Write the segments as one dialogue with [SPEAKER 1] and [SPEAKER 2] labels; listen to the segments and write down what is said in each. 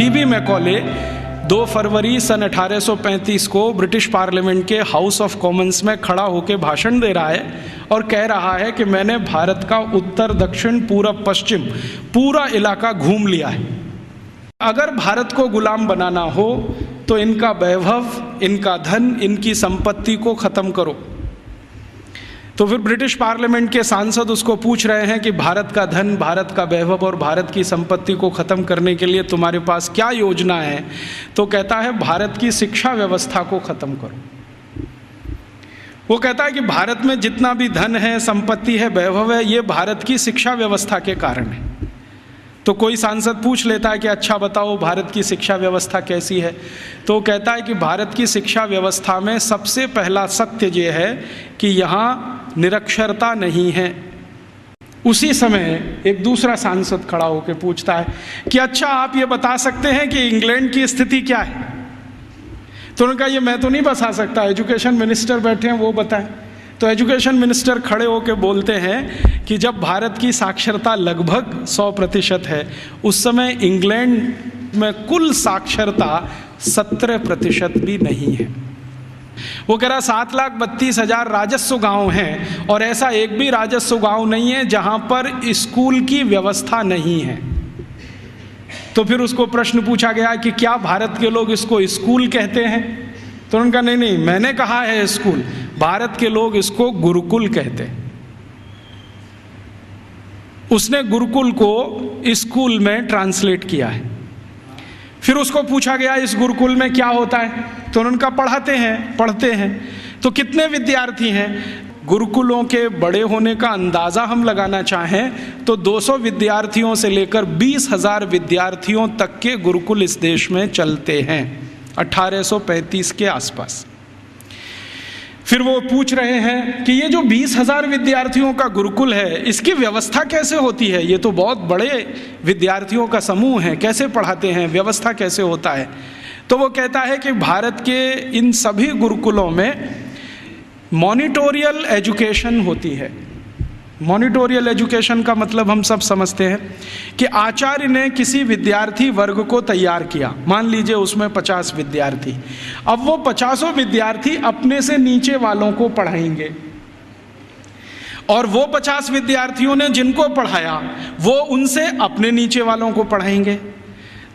[SPEAKER 1] TB Macaulay 2 फरवरी सन 1835 को British parliament के house of Commons में खड़ा होकर भाषण दे रहा है और कह रहा है कि मैंने भारत का उत्तर दक्षिण पूरब पश्चिम पूरा इलाका घूम लिया है। अगर भारत को गुलाम बनाना हो तो इनका वैभव, इनका धन, इनकी संपत्ति को ख़त्म करो। तो फिर ब्रिटिश पार्लियामेंट के सांसद उसको पूछ रहे हैं कि भारत का धन, भारत का वैभव और भारत की संपत्ति को ख़त्म करने के लिए तुम्हारे पास क्या योजना है? तो कहता है भारत की शिक्षा व्यवस्था को ख़त्म करो। वो कहता है कि भारत में जितना भी धन है, संपत्ति है, वैभव है, ये भारत की शिक्षा व्यवस्था के कारण है। तो कोई सांसद पूछ लेता है कि अच्छा बताओ भारत की शिक्षा व्यवस्था कैसी है? तो कहता है कि भारत की शिक्षा व्यवस्था में सबसे पहला सत्य ये है कि यहाँ निरक्षरता नहीं है। उसी समय एक दूसरा सांसद खड़ा होकर पूछता है कि अच्छा आप ये बता सकते हैं कि इंग्लैंड की स्थिति क्या है? तो उन्होंने कहा ये मैं तो नहीं बता सकता, एजुकेशन मिनिस्टर बैठे हैं वो बताएं। तो एजुकेशन मिनिस्टर खड़े होकर बोलते हैं कि जब भारत की साक्षरता लगभग 100% है, उस समय इंग्लैंड में कुल साक्षरता 17% भी नहीं है। वो कह रहा 7,32,000 राजस्व गांव हैं और ऐसा एक भी राजस्व गांव नहीं है जहां पर स्कूल की व्यवस्था नहीं है। तो फिर उसको प्रश्न पूछा गया कि क्या भारत के लोग इसको स्कूल कहते हैं? तो उन्होंने कहा नहीं, मैंने कहा है स्कूल, भारत के लोग इसको गुरुकुल कहते हैं। उसने गुरुकुल को स्कूल में ट्रांसलेट किया है। फिर उसको पूछा गया इस गुरुकुल में क्या होता है? तो उन्होंने कहा पढ़ते हैं। तो कितने विद्यार्थी हैं? गुरुकुलों के बड़े होने का अंदाज़ा हम लगाना चाहें तो 200 विद्यार्थियों से लेकर 20,000 विद्यार्थियों तक के गुरुकुल इस देश में चलते हैं 1835 के आसपास। फिर वो पूछ रहे हैं कि ये जो 20,000 विद्यार्थियों का गुरुकुल है, इसकी व्यवस्था कैसे होती है? ये तो बहुत बड़े विद्यार्थियों का समूह है, कैसे पढ़ाते हैं, व्यवस्था कैसे होता है? तो वो कहता है कि भारत के इन सभी गुरुकुलों में मॉनिटोरियल एजुकेशन होती है। मॉनिटोरियल एजुकेशन का मतलब हम सब समझते हैं कि आचार्य ने किसी विद्यार्थी वर्ग को तैयार किया, मान लीजिए उसमें 50 विद्यार्थी। अब वो 50 विद्यार्थी अपने से नीचे वालों को पढ़ाएंगे और वो 50 विद्यार्थियों ने जिनको पढ़ाया वो उनसे अपने नीचे वालों को पढ़ाएंगे।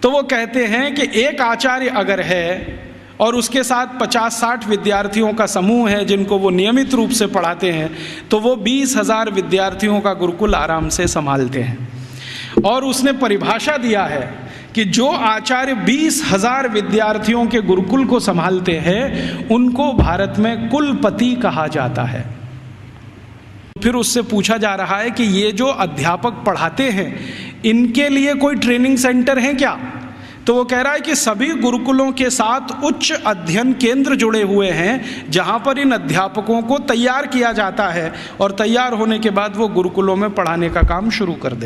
[SPEAKER 1] तो वो कहते हैं कि एक आचार्य अगर है और उसके साथ 50-60 विद्यार्थियों का समूह है जिनको वो नियमित रूप से पढ़ाते हैं, तो वो 20,000 विद्यार्थियों का गुरुकुल आराम से संभालते हैं। और उसने परिभाषा दिया है कि जो आचार्य 20,000 विद्यार्थियों के गुरुकुल को संभालते हैं उनको भारत में कुलपति कहा जाता है। फिर उससे पूछा जा रहा है कि ये जो अध्यापक पढ़ाते हैं इनके लिए कोई ट्रेनिंग सेंटर है क्या? तो वो कह रहा है कि सभी गुरुकुलों के साथ उच्च अध्ययन केंद्र जुड़े हुए हैं जहां पर इन अध्यापकों को तैयार किया जाता है और तैयार होने के बाद वो गुरुकुलों में पढ़ाने का काम शुरू कर देते हैं।